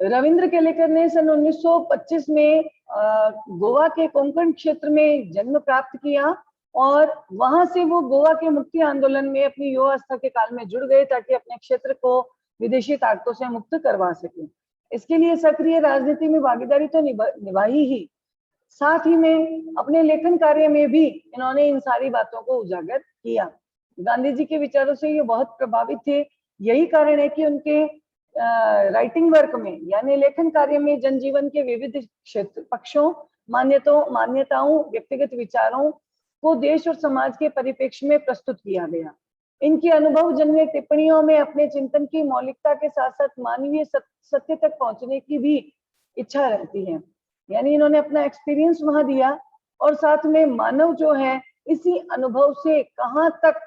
रविंद्र केलेकर ने सन 1925 में गोवा के कोंकण क्षेत्र में जन्म प्राप्त किया और वहां से वो गोवा के मुक्ति आंदोलन में अपनी युवावस्था के काल में जुड़ गए ताकि अपने क्षेत्र को विदेशी ताकतों से मुक्त करवा सके। इसके लिए सक्रिय राजनीति में भागीदारी तो निभाई ही, साथ ही में अपने लेखन कार्य में भी इन्होंने इन सारी बातों को उजागर किया। गांधी जी के विचारों से ये बहुत प्रभावित थे। यही कारण है कि उनके राइटिंग वर्क में यानी लेखन कार्य में जनजीवन के विविध क्षेत्र, पक्षों, मान्यताओं, व्यक्तिगत विचारों को देश और समाज के परिप्रेक्ष्य में प्रस्तुत किया गया। इनकी अनुभवजन्य टिप्पणियों में अपने चिंतन की मौलिकता के साथ साथ मानवीय सत्य तक पहुंचने की भी इच्छा रहती है। यानी इन्होंने अपना एक्सपीरियंस वहां दिया और साथ में मानव जो है इसी अनुभव से कहां तक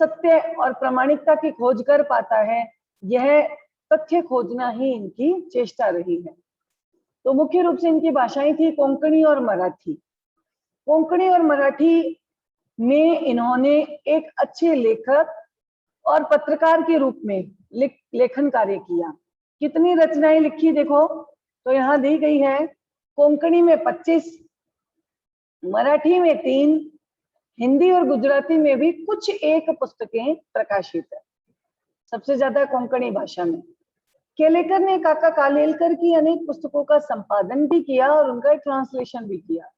सत्य और प्रामाणिकता की खोज कर पाता है, यह तथ्य खोजना ही इनकी चेष्टा रही है। तो मुख्य रूप से इनकी भाषाएं थी कोंकणी और मराठी। कोंकणी और मराठी में इन्होंने एक अच्छे लेखक और पत्रकार के रूप में लेखन कार्य किया। कितनी रचनाएं लिखी देखो तो यहाँ दी गई है। कोंकणी में 25, मराठी में 3, हिंदी और गुजराती में भी कुछ एक पुस्तकें प्रकाशित है। सबसे ज्यादा कोंकणी भाषा में। केलेकर ने काका कालेलकर की अनेक पुस्तकों का संपादन भी किया और उनका ट्रांसलेशन भी किया।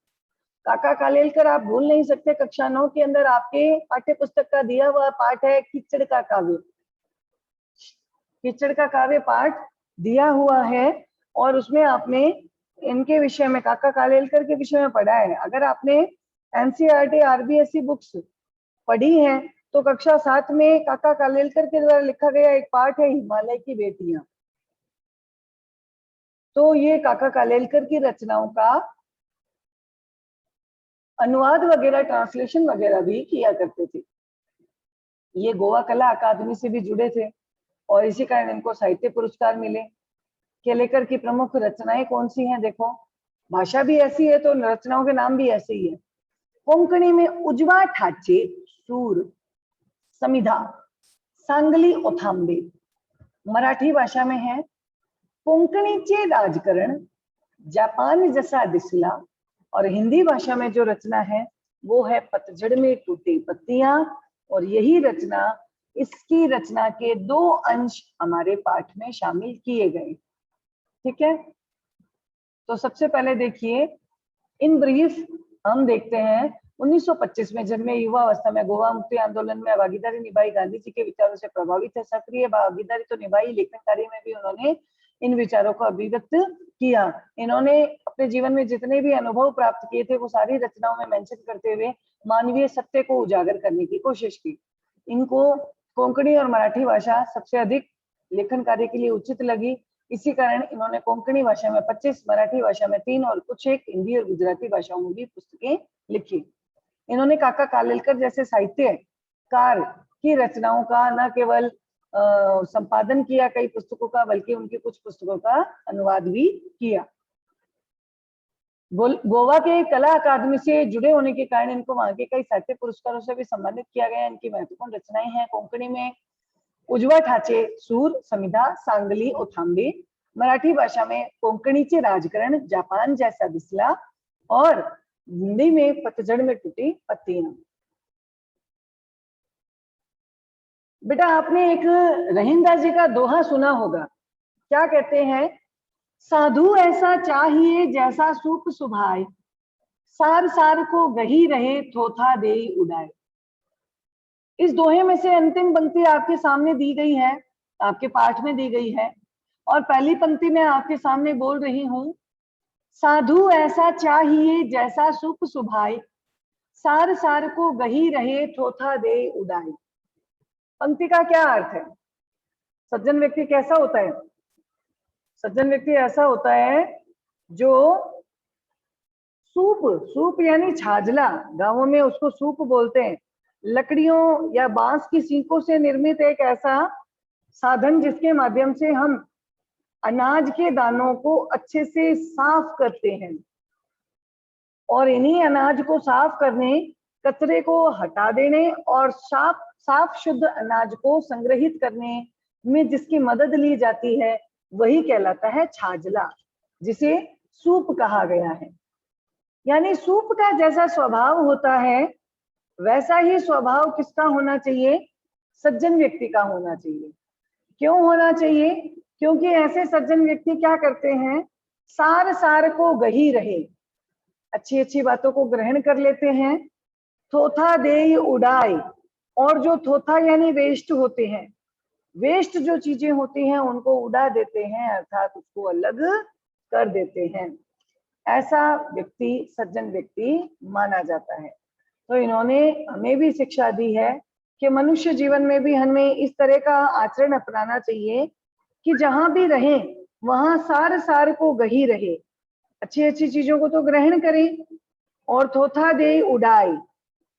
काका कालेलकर आप भूल नहीं सकते। कक्षा 9 के अंदर आपके पाठ्य पुस्तक का दिया हुआ पाठ है कीचड़ का काव्य। कीचड़ का काव्य पाठ दिया हुआ है और उसमें आपने इनके विषय में, काका कालेलकर के विषय में पढ़ा है। अगर आपने एनसीईआरटी आरबीएसई बुक्स पढ़ी है तो कक्षा 7 में काका कालेलकर के द्वारा लिखा गया एक पाठ है हिमालय की बेटियां। तो ये काका कालेलकर की रचनाओं का अनुवाद वगैरह, ट्रांसलेशन वगैरह भी किया करते थे। ये गोवा कला अकादमी से भी जुड़े थे और इसी कारण इनको साहित्य पुरस्कार मिले। केलेकर की प्रमुख रचनाएं कौन सी हैं देखो। भाषा भी ऐसी है तो रचनाओं के नाम भी ऐसे ही है। कोंकणी में उजवा ठाचे सूर समिधा सांगली ओथांबे। मराठी भाषा में है कोंकणीचे राजकारण जापान जैसा दिसला। और हिंदी भाषा में जो रचना है वो है पतझड़ में टूटी पत्तियां। और यही रचना, इसकी रचना के 2 अंश हमारे पाठ में शामिल किए गए। ठीक है, तो सबसे पहले देखिए इन ब्रीफ हम देखते हैं 1925 में जन्मे, युवा अवस्था में गोवा मुक्ति आंदोलन में भागीदारी निभाई, गांधी जी के विचारों से प्रभावित है, सक्रिय भागीदारी तो निभाई, लेखन कार्य में भी उन्होंने इन विचारों को अभिव्यक्त किया। इन्होंने अपने जीवन में जितने भी अनुभव प्राप्त किए थे वो सारी रचनाओं में मेंशन करते हुए मानवीय सत्य को उजागर करने की कोशिश की। इनको कोंकणी और मराठी भाषा सबसे अधिक लेखन कार्य के लिए उचित लगी। इसी कारण इन्होंने कोंकणी भाषा में 25, मराठी भाषा में 3 और कुछ एक हिंदी और गुजराती भाषाओं में भी पुस्तकें लिखी। इन्होंने काका कालेलकर जैसे साहित्यकार की रचनाओं का न केवल संपादन किया कई पुस्तकों का, बल्कि उनकी कुछ पुस्तकों का अनुवाद भी किया। गोवा के कला अकादमी से जुड़े होने के कारण इनको वहां के कई साहित्य पुरस्कारों से भी सम्मानित किया गया। इनकी महत्वपूर्ण रचनाएं हैं कोंकणी में उजवा ठाचे सूर समिधा सांगली ओथांबे, मराठी भाषा में कोंकणीचे राजकारण जापान जैसा दिसला और हिंदी में पतझड़ में टूटी पत्तियां। बेटा आपने एक रहीमदास जी का दोहा सुना होगा। क्या कहते हैं? साधु ऐसा चाहिए जैसा सूप सुभाए, सार सार को गही रहे थोथा दे उड़ाए। इस दोहे में से अंतिम पंक्ति आपके सामने दी गई है, आपके पाठ में दी गई है और पहली पंक्ति में आपके सामने बोल रही हूं, साधु ऐसा चाहिए जैसा सूप सुभाए, सार सार को गही रहे थोथा दे उड़ाए। पंक्ति का क्या अर्थ है? सज्जन व्यक्ति कैसा होता है? सज्जन व्यक्ति ऐसा होता है जो सूप यानी छाजला, गांवों में उसको सूप बोलते हैं, लकड़ियों या बांस की सीकों से निर्मित एक ऐसा साधन जिसके माध्यम से हम अनाज के दानों को अच्छे से साफ करते हैं और इन्हीं अनाज को साफ करने, कचरे को हटा देने और साफ शुद्ध अनाज को संग्रहित करने में जिसकी मदद ली जाती है वही कहलाता है छाजला, जिसे सूप कहा गया है। यानी सूप का जैसा स्वभाव होता है वैसा ही स्वभाव किसका होना चाहिए? सज्जन व्यक्ति का होना चाहिए। क्यों होना चाहिए? क्योंकि ऐसे सज्जन व्यक्ति क्या करते हैं, सार सार को गही रहे, अच्छी अच्छी बातों को ग्रहण कर लेते हैं, थोथा देय उड़ाए, और जो थोथा यानी वेस्ट होते हैं, वेस्ट जो चीजें होती हैं उनको उड़ा देते हैं, अर्थात उसको अलग कर देते हैं। ऐसा व्यक्ति सज्जन व्यक्ति माना जाता है। तो इन्होंने हमें भी शिक्षा दी है कि मनुष्य जीवन में भी हमें इस तरह का आचरण अपनाना चाहिए कि जहां भी रहें वहां सार सार को गही रहे, अच्छी अच्छी चीजों को तो ग्रहण करें, और थोथा दे उड़ाए,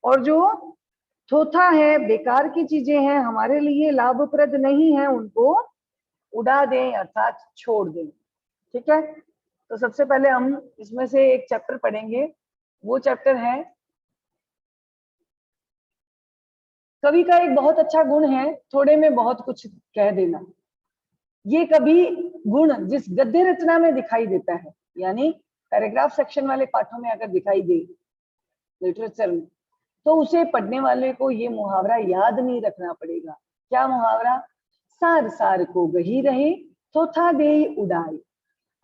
और जो थोथा है, बेकार की चीजें हैं, हमारे लिए लाभप्रद नहीं है, उनको उड़ा दें अर्थात छोड़ दें। ठीक है, तो सबसे पहले हम इसमें से एक चैप्टर पढ़ेंगे। वो चैप्टर है, कवि का एक बहुत अच्छा गुण है थोड़े में बहुत कुछ कह देना। ये कभी गुण जिस गद्य रचना में दिखाई देता है, यानी पैराग्राफ सेक्शन वाले पाठों में अगर दिखाई दे लिटरेचर में, तो उसे पढ़ने वाले को ये मुहावरा याद नहीं रखना पड़ेगा। क्या मुहावरा? सार सार को गही रहे, थोथा दे उड़ाए।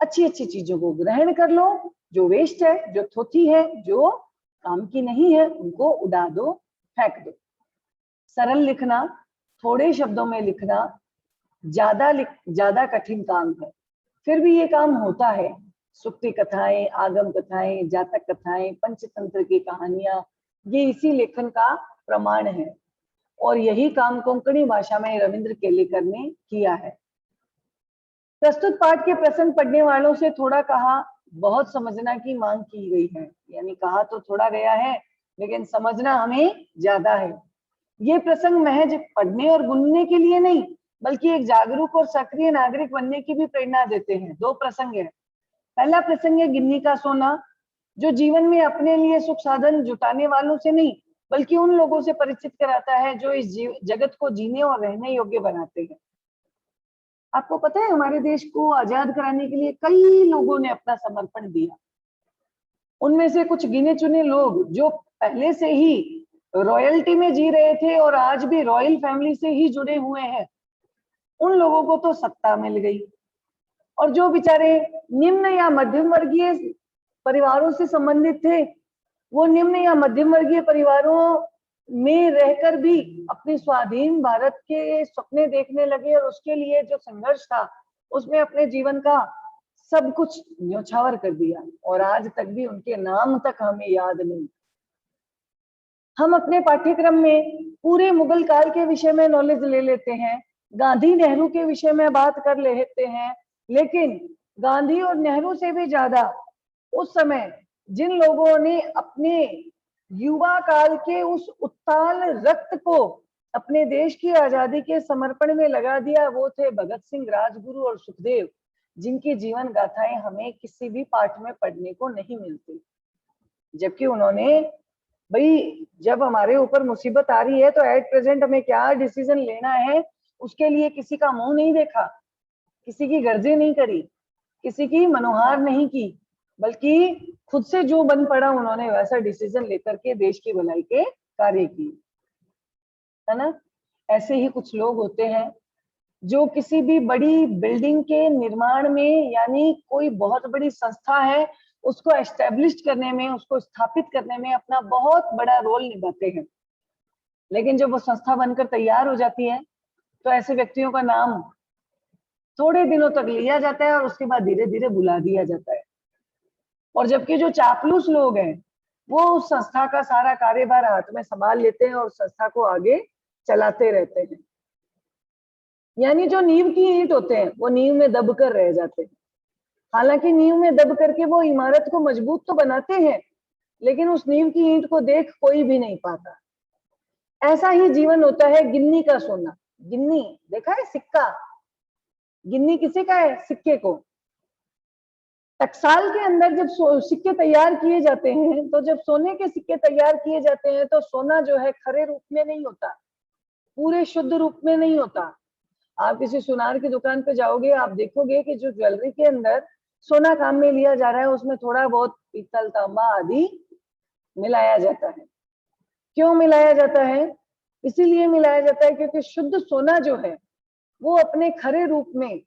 अच्छी अच्छी चीजों को ग्रहण कर लो, जो वेस्ट है, जो थोथी है, जो काम की नहीं है, उनको उड़ा दो, फेंक दो। सरल लिखना, थोड़े शब्दों में लिखना ज्यादा कठिन काम है, फिर भी ये काम होता है। सुक्ति कथाएं, आगम कथाएं, जातक कथाएं, पंचतंत्र की कहानियां, ये इसी लेखन का प्रमाण है, और यही काम कोंकणी भाषा में रविंद्र केलेकर ने किया है। प्रस्तुत पाठ के प्रसंग पढ़ने वालों से थोड़ा कहा, बहुत समझना की मांग की गई है। यानी कहा तो थोड़ा गया है, लेकिन समझना हमें ज्यादा है। ये प्रसंग महज पढ़ने और गुनने के लिए नहीं, बल्कि एक जागरूक और सक्रिय नागरिक बनने की भी प्रेरणा देते हैं। दो प्रसंग है। पहला प्रसंग है गिन्नी का सोना, जो जीवन में अपने लिए सुख साधन जुटाने वालों से नहीं, बल्कि उन लोगों से परिचित कराता है जो इस जगत को जीने और रहने योग्य बनाते हैं। आपको पता है, हमारे देश को आजाद कराने के लिए कई लोगों ने अपना समर्पण दिया। उनमें से कुछ गिने चुने लोग जो पहले से ही रॉयल्टी में जी रहे थे और आज भी रॉयल फैमिली से ही जुड़े हुए हैं, उन लोगों को तो सत्ता मिल गई, और जो बेचारे निम्न या मध्यम वर्गीय परिवारों से संबंधित थे, वो निम्न या मध्यम वर्गीय परिवारों में रहकर भी अपने स्वाधीन भारत के सपने देखने लगे, और उसके लिए जो संघर्ष था उसमें अपने जीवन का सब कुछ न्योछावर कर दिया, और आज तक भी उनके नाम तक हमें याद नहीं। हम अपने पाठ्यक्रम में पूरे मुगल काल के विषय में नॉलेज ले लेते हैं, गांधी नेहरू के विषय में बात कर लेते हैं, लेकिन गांधी और नेहरू से भी ज्यादा उस समय जिन लोगों ने अपने युवा काल के उस उत्ताल रक्त को अपने देश की आजादी के समर्पण में लगा दिया, वो थे भगत सिंह, राजगुरु और सुखदेव, जिनकी जीवन गाथाएं हमें किसी भी पाठ में पढ़ने को नहीं मिलती। जबकि उन्होंने, भाई जब हमारे ऊपर मुसीबत आ रही है तो एट प्रेजेंट हमें क्या डिसीजन लेना है, उसके लिए किसी का मुंह नहीं देखा, किसी की गर्जें नहीं करी, किसी की मनोहार नहीं की, बल्कि खुद से जो बन पड़ा उन्होंने वैसा डिसीजन लेकर के देश की भलाई के कार्य किए, है ना। ऐसे ही कुछ लोग होते हैं जो किसी भी बड़ी बिल्डिंग के निर्माण में, यानी कोई बहुत बड़ी संस्था है, उसको एस्टेब्लिश करने में, उसको स्थापित करने में अपना बहुत बड़ा रोल निभाते हैं, लेकिन जब वो संस्था बनकर तैयार हो जाती है तो ऐसे व्यक्तियों का नाम थोड़े दिनों तक लिया जाता है और उसके बाद धीरे धीरे भुला दिया जाता है। और जबकि जो चापलूस लोग हैं वो उस संस्था का सारा कार्यभार हाथ में संभाल लेते हैं और संस्था को आगे चलाते रहते हैं। यानी जो नींव की ईंट होते हैं वो नींव में दब कर रह जाते हैं। हालांकि नींव में दब करके वो इमारत को मजबूत तो बनाते हैं, लेकिन उस नींव की ईंट को देख कोई भी नहीं पाता। ऐसा ही जीवन होता है गिन्नी का सोना। गिन्नी देखा है, सिक्का, गिन्नी किसी का है? सिक्के को। टकसाल के अंदर जब सिक्के तैयार किए जाते हैं, तो जब सोने के सिक्के तैयार किए जाते हैं तो सोना जो है खरे रूप में नहीं होता, पूरे शुद्ध रूप में नहीं होता, आप किसी सुनार की दुकान पे जाओगे, आप देखोगे कि जो ज्वेलरी के अंदर सोना काम में लिया जा रहा है उसमें थोड़ा बहुत पीतल तांबा आदि मिलाया जाता है। क्यों मिलाया जाता है? इसीलिए मिलाया जाता है क्योंकि शुद्ध सोना जो है वो अपने खरे रूप में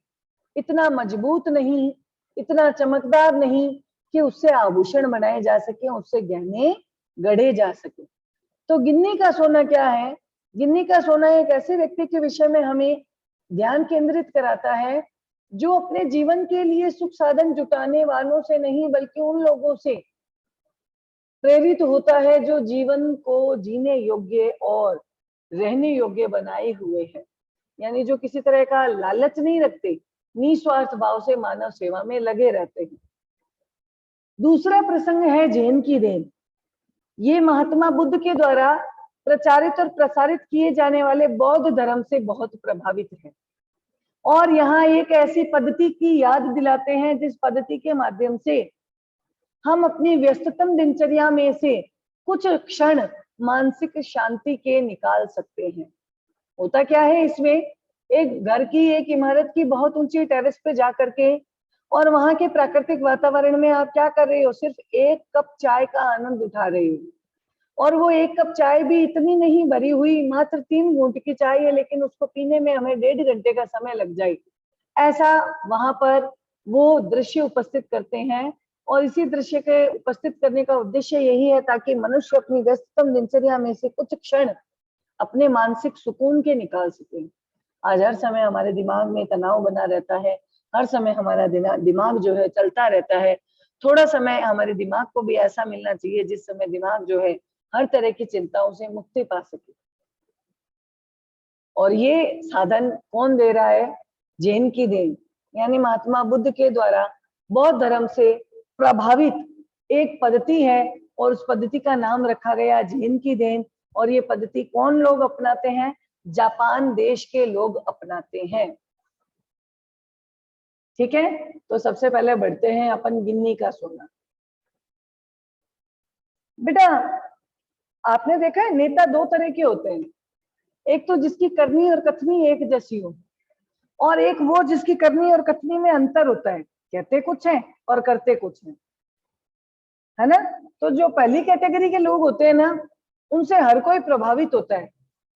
इतना मजबूत नहीं, इतना चमकदार नहीं कि उससे आभूषण बनाए जा सके, उससे गहने गढ़े जा सके। तो गिन्नी का सोना क्या है? गिन्नी का सोना एक ऐसे व्यक्ति के विषय में हमें ध्यान केंद्रित कराता है जो अपने जीवन के लिए सुख साधन जुटाने वालों से नहीं बल्कि उन लोगों से प्रेरित होता है जो जीवन को जीने योग्य और रहने योग्य बनाए हुए हैं। यानी जो किसी तरह का लालच नहीं रखते, निस्वार्थ भाव से मानव सेवा में लगे रहते हैं। दूसरा प्रसंग है जैन की देन। ये महात्मा बुद्ध के द्वारा प्रचारित और प्रसारित किए जाने वाले बौद्ध धर्म से बहुत प्रभावित है और यहाँ एक ऐसी पद्धति की याद दिलाते हैं जिस पद्धति के माध्यम से हम अपनी व्यस्ततम दिनचर्या में से कुछ क्षण मानसिक शांति के निकाल सकते हैं। होता क्या है इसमें, एक घर की एक इमारत की बहुत ऊंची टेरेस पे जा करके और वहां के प्राकृतिक वातावरण में आप क्या कर रहे हो, सिर्फ एक कप चाय का आनंद उठा रहे हो। और वो एक कप चाय भी इतनी नहीं भरी हुई, मात्र 3 घूंट की चाय है, लेकिन उसको पीने में हमें 1.5 घंटे का समय लग जाए, ऐसा वहां पर वो दृश्य उपस्थित करते हैं। और इसी दृश्य के उपस्थित करने का उद्देश्य यही है ताकि मनुष्य अपनी व्यस्ततम दिनचर्या में से कुछ क्षण अपने मानसिक सुकून के निकाल सके। आज हर समय हमारे दिमाग में तनाव बना रहता है, हर समय हमारा दिमाग जो है चलता रहता है। थोड़ा समय हमारे दिमाग को भी ऐसा मिलना चाहिए जिस समय दिमाग जो है हर तरह की चिंताओं से मुक्ति पा सके। और ये साधन कौन दे रहा है? जैन की देन, यानी महात्मा बुद्ध के द्वारा बौद्ध धर्म से प्रभावित एक पद्धति है और उस पद्धति का नाम रखा गया जैन की देन। और ये पद्धति कौन लोग अपनाते हैं? जापान देश के लोग अपनाते हैं। ठीक है, तो सबसे पहले बढ़ते हैं अपन गिन्नी का सोना। बेटा आपने देखा है नेता 2 तरह के होते हैं, एक तो जिसकी करनी और कथनी एक जैसी हो, और एक वो जिसकी करनी और कथनी में अंतर होता है, कहते कुछ है और करते कुछ है ना। तो जो पहली कैटेगरी के लोग होते हैं ना, उनसे हर कोई प्रभावित होता है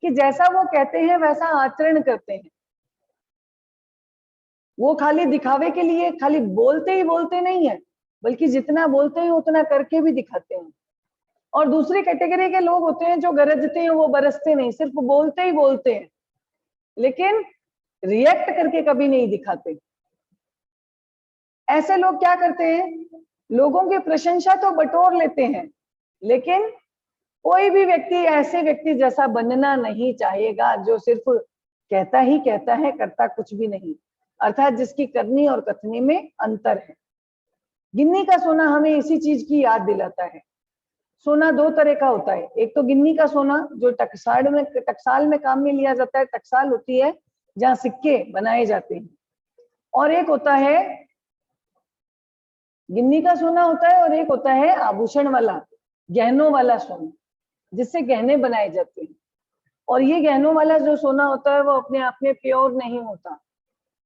कि जैसा वो कहते हैं वैसा आचरण करते हैं। वो खाली दिखावे के लिए खाली बोलते ही बोलते नहीं है, बल्कि जितना बोलते हैं उतना करके भी दिखाते हैं। और दूसरी कैटेगरी के लोग होते हैं जो गरजते हैं वो बरसते नहीं, सिर्फ बोलते ही बोलते हैं लेकिन रिएक्ट करके कभी नहीं दिखाते। ऐसे लोग क्या करते हैं, लोगों की प्रशंसा तो बटोर लेते हैं, लेकिन कोई भी व्यक्ति ऐसे व्यक्ति जैसा बनना नहीं चाहेगा जो सिर्फ कहता ही कहता है, करता कुछ भी नहीं, अर्थात जिसकी करनी और कथनी में अंतर है। गिन्नी का सोना हमें इसी चीज की याद दिलाता है। सोना 2 तरह का होता है, एक तो गिन्नी का सोना जो टकसाल में काम में लिया जाता है, टकसाल होती है जहां सिक्के बनाए जाते हैं, और एक होता है गिन्नी का सोना होता है, और एक होता है आभूषण वाला, गहनों वाला सोना, जिससे गहने बनाए जाते हैं। और ये गहनों वाला जो सोना होता है वो अपने आप में प्योर नहीं होता।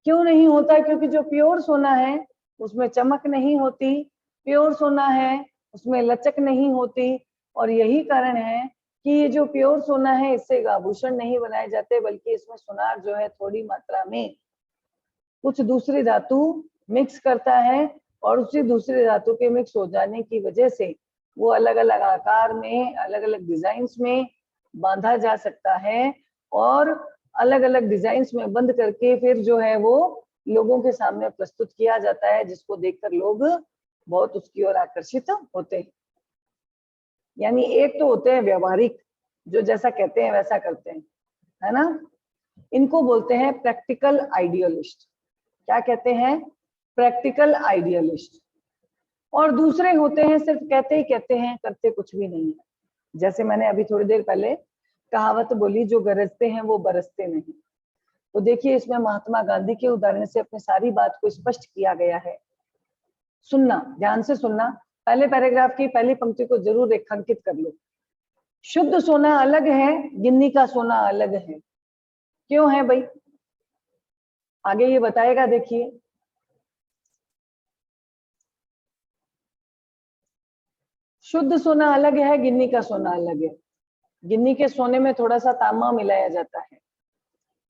क्यों नहीं होता? क्योंकि जो प्योर सोना है उसमें चमक नहीं होती, प्योर सोना है उसमें लचक नहीं होती, और यही कारण है कि ये जो प्योर सोना है इससे आभूषण नहीं बनाए जाते, बल्कि इसमें सुनार जो है थोड़ी मात्रा में कुछ दूसरी धातु मिक्स करता है, और उसी दूसरे धातु के मिक्स हो जाने की वजह से वो अलग अलग आकार में, अलग अलग डिजाइन में बांधा जा सकता है, और अलग अलग डिजाइन में बंद करके फिर जो है वो लोगों के सामने प्रस्तुत किया जाता है, जिसको देखकर लोग बहुत उसकी ओर आकर्षित होते हैं। यानी एक तो होते हैं व्यवहारिक, जो जैसा कहते हैं वैसा करते हैं, है ना, इनको बोलते हैं प्रैक्टिकल आइडियलिस्ट। क्या कहते हैं? Practical idealist. और दूसरे होते हैं सिर्फ कहते ही कहते हैं, करते कुछ भी नहीं है। जैसे मैंने अभी थोड़ी देर पहले कहावत बोली, जो गरजते हैं वो बरसते नहीं। तो देखिए इसमें महात्मा गांधी के उदाहरण से अपनी सारी बात को स्पष्ट किया गया है। सुनना, ध्यान से सुनना, पहले पैराग्राफ की पहली पंक्ति को जरूर रेखांकित कर लो। शुद्ध सोना अलग है, गिन्नी का सोना अलग है। क्यों है भाई? आगे ये बताएगा, देखिए। शुद्ध सोना अलग है, गिन्नी का सोना अलग है। गिन्नी के सोने में थोड़ा सा तांबा मिलाया जाता है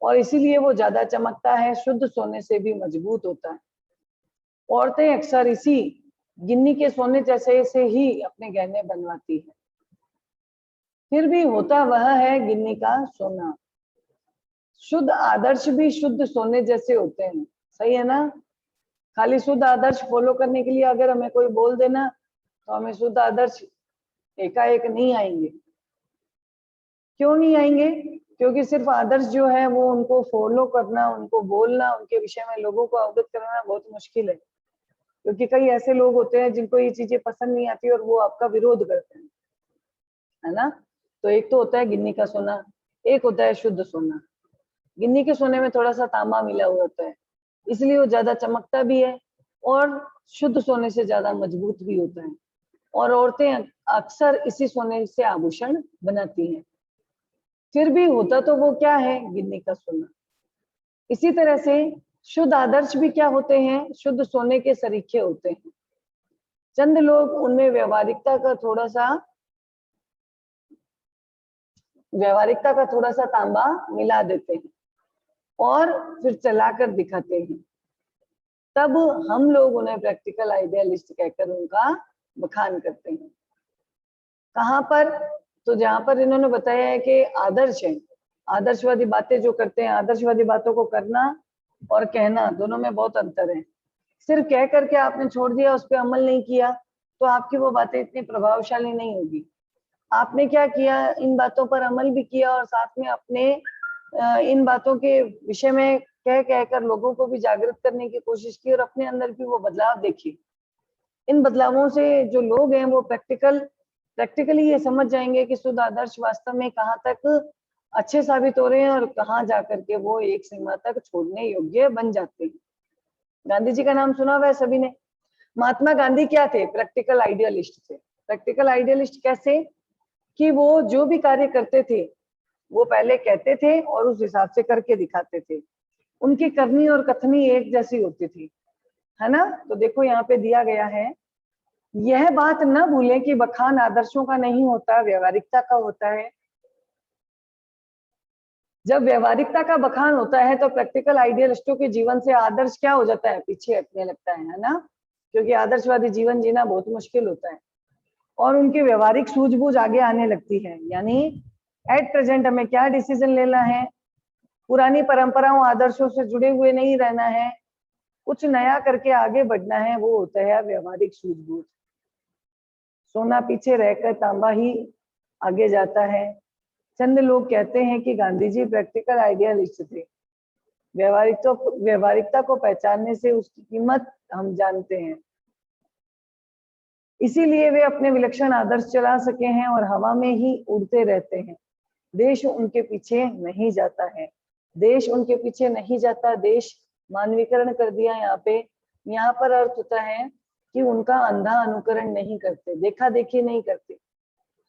और इसीलिए वो ज्यादा चमकता है, शुद्ध सोने से भी मजबूत होता है। औरतें अक्सर इसी गिन्नी के सोने जैसे से ही अपने गहने बनवाती है। फिर भी होता वह है गिन्नी का सोना। शुद्ध आदर्श भी शुद्ध सोने जैसे होते हैं, सही है ना। खाली शुद्ध आदर्श फॉलो करने के लिए अगर हमें कोई बोल देना तो हमें शुद्ध आदर्श एकाएक नहीं आएंगे। क्यों नहीं आएंगे? क्योंकि सिर्फ आदर्श जो है वो उनको फॉलो करना, उनको बोलना, उनके विषय में लोगों को अवगत कराना बहुत मुश्किल है। क्योंकि कई ऐसे लोग होते हैं जिनको ये चीजें पसंद नहीं आती और वो आपका विरोध करते हैं, है ना। तो एक तो होता है गिन्नी का सोना, एक होता है शुद्ध सोना। गिन्नी के सोने में थोड़ा सा तांबा मिला हुआ होता है, इसलिए वो ज्यादा चमकता भी है और शुद्ध सोने से ज्यादा मजबूत भी होता है। और औरतें अक्सर इसी सोने से आभूषण बनाती हैं। फिर भी होता तो वो क्या है, गिन्नी का सोना। इसी तरह से शुद्ध आदर्श भी क्या होते हैं, शुद्ध सोने के सरीखे होते हैं। चंद लोग उनमें व्यवहारिकता का थोड़ा सा तांबा मिला देते हैं और फिर चलाकर दिखाते हैं। तब हम लोग उन्हें प्रैक्टिकल आइडियलिस्ट कहकर उनका बखान करते हैं। कहाँ पर? तो जहां पर इन्होंने बताया है कि आदर्श है, आदर्शवादी बातें जो करते हैं, आदर्शवादी बातों को करना और कहना दोनों में बहुत अंतर है। सिर्फ कह करके आपने छोड़ दिया, उस पर अमल नहीं किया, तो आपकी वो बातें इतनी प्रभावशाली नहीं होगी। आपने क्या किया, इन बातों पर अमल भी किया और साथ में अपने इन बातों के विषय में कह कहकर लोगों को भी जागृत करने की कोशिश की और अपने अंदर भी वो बदलाव देखी। इन बदलावों से जो लोग हैं वो प्रैक्टिकली ये समझ जाएंगे कि शुद्ध आदर्श वास्तव में कहाँ तक अच्छे साबित हो रहे हैं और कहाँ जाकर के वो एक सीमा तक छोड़ने योग्य बन जाते हैं। गांधी जी का नाम सुना हुआ है सभी ने। महात्मा गांधी क्या थे? प्रैक्टिकल आइडियलिस्ट थे। प्रैक्टिकल आइडियलिस्ट कैसे? कि वो जो भी कार्य करते थे वो पहले कहते थे और उस हिसाब से करके दिखाते थे। उनकी करनी और कथनी एक जैसी होती थी, है ना। तो देखो यहाँ पे दिया गया है, यह बात न भूलें कि बखान आदर्शों का नहीं होता, व्यवहारिकता का होता है। जब व्यवहारिकता का बखान होता है तो प्रैक्टिकल आइडियलिस्टों के जीवन से आदर्श क्या हो जाता है, पीछे हटने लगता है ना। क्योंकि आदर्शवादी जीवन जीना बहुत मुश्किल होता है और उनकी व्यवहारिक सूझबूझ आगे आने लगती है। यानी एट प्रेजेंट हमें क्या डिसीजन लेना है, पुरानी परंपराओं आदर्शों से जुड़े हुए नहीं रहना है, कुछ नया करके आगे बढ़ना है, वो होता है व्यवहारिक सूझबूझ। सोना पीछे रहकर तांबा ही आगे जाता है। चंद लोग कहते हैं कि गांधी जी प्रैक्टिकल आइडियलिस्ट थे। व्यवहारिकता को पहचानने से उसकी कीमत हम जानते हैं, इसीलिए वे अपने विलक्षण आदर्श चला सके हैं और हवा में ही उड़ते रहते हैं। देश उनके पीछे नहीं जाता है, देश उनके पीछे नहीं जाता। देश मानवीकरण कर दिया यहाँ पे। यहाँ पर अर्थ होता है कि उनका अंधा अनुकरण नहीं करते, देखा देखी नहीं करते,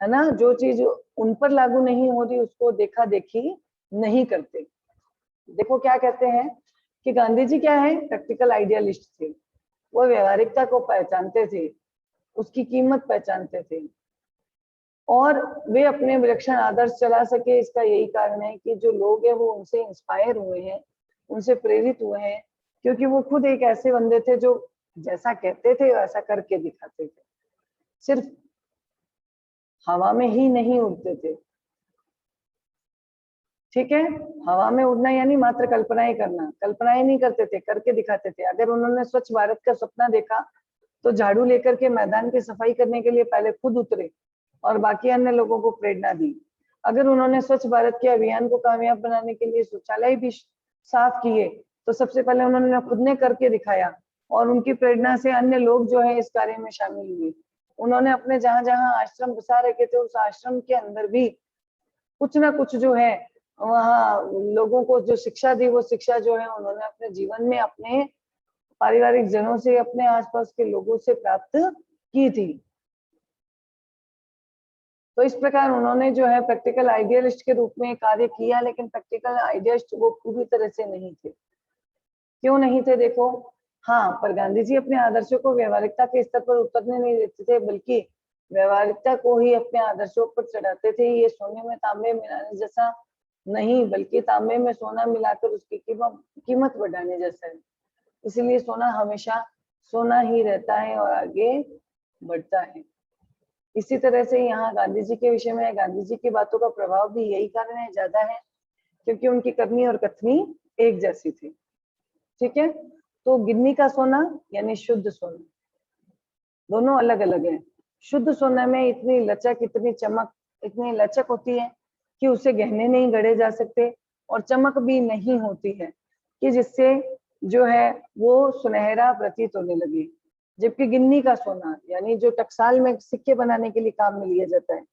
है ना। जो चीज उन पर लागू नहीं हो रही उसको देखा देखी नहीं करते। देखो क्या कहते हैं कि गांधी जी क्या है, प्रैक्टिकल आइडियलिस्ट थे। वो व्यवहारिकता को पहचानते थे, उसकी कीमत पहचानते थे और वे अपने विलक्षण आदर्श चला सके। इसका यही कारण है कि जो लोग हैं वो उनसे इंस्पायर हुए हैं, उनसे प्रेरित हुए हैं, क्योंकि वो खुद एक ऐसे बंदे थे जो जैसा कहते थे वैसा करके दिखाते थे, सिर्फ हवा में ही नहीं उड़ते थे। ठीक है, हवा में उड़ना यानी मात्र कल्पनाएं करना, कल्पनाएं नहीं करते थे, करके दिखाते थे। अगर उन्होंने स्वच्छ भारत का सपना देखा तो झाड़ू लेकर के मैदान की सफाई करने के लिए पहले खुद उतरे और बाकी अन्य लोगों को प्रेरणा दी। अगर उन्होंने स्वच्छ भारत के अभियान को कामयाब बनाने के लिए शौचालय भी साफ किए तो सबसे पहले उन्होंने खुद ने करके दिखाया और उनकी प्रेरणा से अन्य लोग जो है इस कार्य में शामिल हुए। उन्होंने अपने जहां जहां आश्रम बसा रखे थे उस आश्रम के अंदर भी कुछ ना कुछ जो है वहाँ लोगों को जो शिक्षा दी, वो शिक्षा जो है उन्होंने अपने जीवन में अपने पारिवारिक जनों से, अपने आसपास के लोगों से प्राप्त की थी। तो इस प्रकार उन्होंने जो है प्रैक्टिकल आइडियलिस्ट के रूप में कार्य किया, लेकिन प्रैक्टिकल आइडियलिस्ट वो पूरी तरह से नहीं थे। क्यों नहीं थे देखो। हाँ, पर गांधी जी अपने आदर्शों को व्यवहारिकता के स्तर पर उतरने नहीं देते थे, बल्कि व्यवहारिकता को ही अपने आदर्शों पर चढ़ाते थे। ये सोने में तांबे मिलाने जैसा नहीं, बल्कि तांबे में सोना मिलाकर उसकी कीमत बढ़ाने जैसा है। इसलिए सोना हमेशा सोना ही रहता है और आगे बढ़ता है। इसी तरह से यहाँ गांधी जी के विषय में गांधी जी की बातों का प्रभाव भी यही कारण है, ज्यादा है, क्योंकि उनकी करनी और कथनी एक जैसी थी। ठीक है, तो गिन्नी का सोना यानी शुद्ध सोना, दोनों अलग अलग है। शुद्ध सोना में इतनी लचक, इतनी चमक, इतनी लचक होती है कि उसे गहने नहीं गढ़े जा सकते, और चमक भी नहीं होती है कि जिससे जो है वो सुनहरा प्रतीत होने लगे। जबकि गिन्नी का सोना यानी जो टकसाल में सिक्के बनाने के लिए काम में लिया जाता है,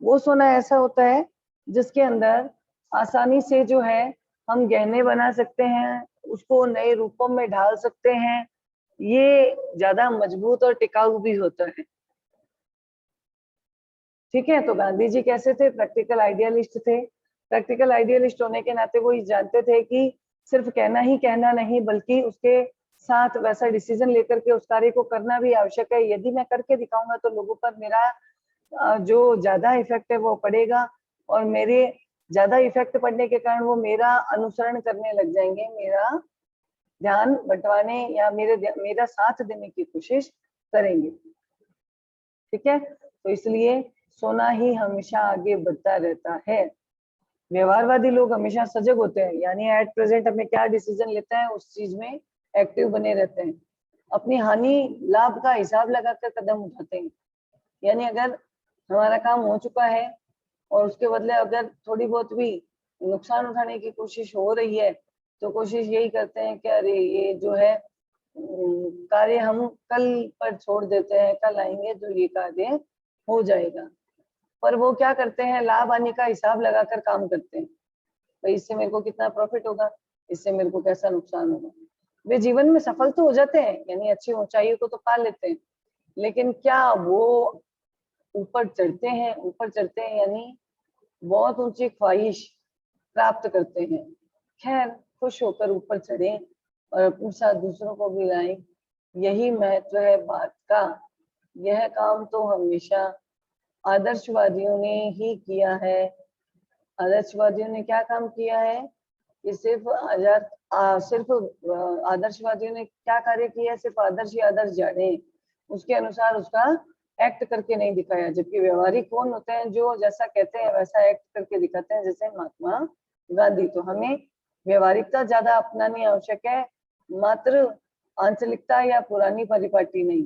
वो सोना ऐसा होता है जिसके अंदर आसानी से जो है हम गहने बना सकते हैं, उसको नए रूपों में ढाल सकते हैं। ये ज्यादा मजबूत और टिकाऊ भी होता है। ठीक है, तो गांधी जी कैसे थे? प्रैक्टिकल आइडियलिस्ट थे। प्रैक्टिकल आइडियलिस्ट होने के नाते वो जानते थे कि सिर्फ कहना ही कहना नहीं, बल्कि उसके साथ वैसा डिसीजन लेकर के उस कार्य को करना भी आवश्यक है। यदि मैं करके दिखाऊंगा तो लोगों पर मेरा जो ज्यादा इफेक्ट है वो पड़ेगा, और मेरे ज्यादा इफेक्ट पड़ने के कारण वो मेरा अनुसरण करने लग जाएंगे, मेरा ध्यान बंटवाने या मेरा साथ देने की कोशिश करेंगे। ठीक है, तो इसलिए सोना ही हमेशा आगे बढ़ता रहता है। व्यवहारवादी लोग हमेशा सजग होते हैं, यानी एट प्रेजेंट हमें क्या डिसीजन लेते हैं उस चीज में एक्टिव बने रहते हैं। अपनी हानि लाभ का हिसाब लगाकर कदम उठाते हैं। यानी अगर हमारा काम हो चुका है और उसके बदले अगर थोड़ी बहुत भी नुकसान उठाने की कोशिश हो रही है, तो कोशिश यही करते हैं कि अरे ये जो है कार्य हम कल पर छोड़ देते हैं, कल आएंगे तो ये कार्य हो जाएगा। पर वो क्या करते हैं, लाभ हानि का हिसाब लगाकर काम करते हैं। भाई इससे मेरे को कितना प्रॉफिट होगा, इससे मेरे को कैसा नुकसान होगा। वे जीवन में सफल तो हो जाते हैं, यानी अच्छी ऊंचाइयों को तो पा लेते हैं, लेकिन क्या वो ऊपर चढ़ते हैं? ऊपर चढ़ते हैं यानी बहुत ऊंची ख्वाहिश प्राप्त करते हैं। खैर, खुश होकर ऊपर चढ़े और अपने साथ दूसरों को भी लाएं, यही महत्व है बात का। यह काम तो हमेशा आदर्शवादियों ने ही किया है। आदर्शवादियों ने क्या काम किया है कि सिर्फ आदर्शवादियों ने क्या कार्य किया? सिर्फ आदर्श ही आदर्श जाने, उसके अनुसार उसका एक्ट करके नहीं दिखाया। जबकि व्यवहारिक कौन होते हैं? जो जैसा कहते हैं वैसा एक्ट करके दिखाते हैं, जैसे महात्मा गांधी। तो हमें व्यवहारिकता ज्यादा अपनानी आवश्यक है, मात्र आंचलिकता या पुरानी परिपाटी नहीं।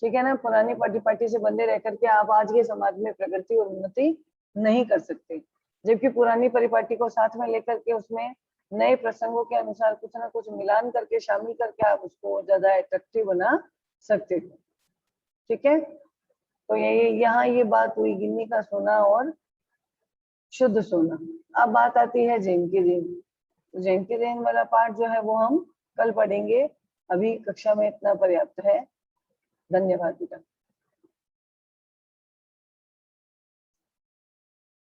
ठीक है ना, पुरानी परिपाटी से बंधे रह करके आप आज के समाज में प्रगति और उन्नति नहीं कर सकते। जबकि पुरानी परिपाटी को साथ में लेकर के उसमें नए प्रसंगों के अनुसार कुछ ना कुछ मिलान करके, शामिल करके आप उसको ज्यादा अट्रैक्टिव बना सकते हो। ठीक है, तो ये यहाँ ये बात हुई गिन्नी का सोना और शुद्ध सोना। अब बात आती है जैन की देन। तो जैन की देन वाला पार्ट जो है वो हम कल पढ़ेंगे। अभी कक्षा में इतना पर्याप्त है। धन्यवाद बेटा।